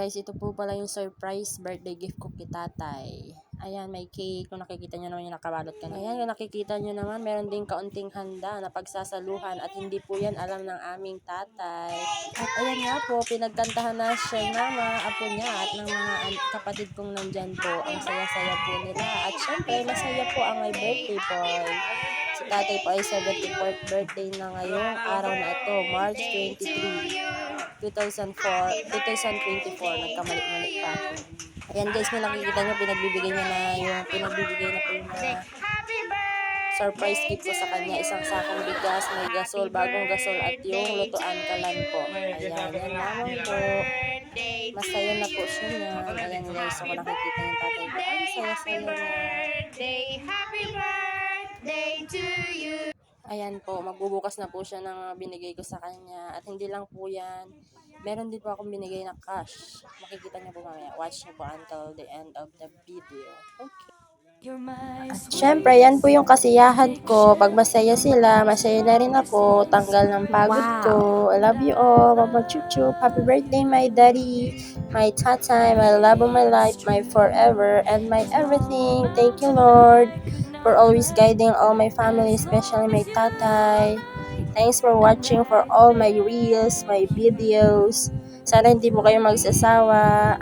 guys, ito po pala yung surprise birthday gift ko kay tatay. Ayan, may cake. Kung nakikita nyo naman yung nakabalot kanina. Ayan, kung nakikita nyo naman, meron din kaunting handa na pagsasaluhan at hindi po yan alam ng aming tatay. At ayan nga po, pinagkantahan na siya mama, apo niya at ng mga kapatid kong nandyan po. Ang saya-saya po nila. At syempre, masaya po ang my birthday boy. Si tatay po ay 74th birthday na ngayong araw na ito, March 23, 2024. Nagkamali-mali pa ako. Ayan guys, may nakikita nyo, pinagbibigay na po yung mga surprise gift ko sa kanya. Isang sakong bigas, may gasol, bagong gasol at yung lutuan kalan po. Ayan, yan lamang po. Masaya na po siya niyan. Ayan guys, so kung nakikita yung tatay ko, ang saya-saya niya. Happy birthday to you. Ayan po, magbubukas na po siya ng binigay ko sa kanya. At hindi lang po yan, meron din po akong binigay na cash. Makikita niyo po mamaya. Watch niyo po until the end of the video. Okay. At syempre, yan po yung kasiyahan ko. Pag masaya sila, masaya na rin ako. Tanggal ng pagod ko. I love you all. Mama Chup Chup. Happy birthday, my daddy, my tatay, my love of my life, my forever, and my everything. Thank you, Lord, for always guiding all my family, especially my tatay. Thanks for watching for all my reels, my videos. Sana hindi po kayo magsasawa.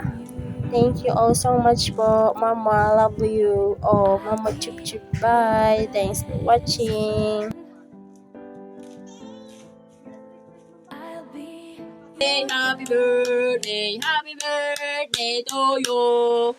Thank you all so much po, Mama. Love you. Oh, Mama Chup Chup. Bye. Thanks for watching. Happy birthday to you.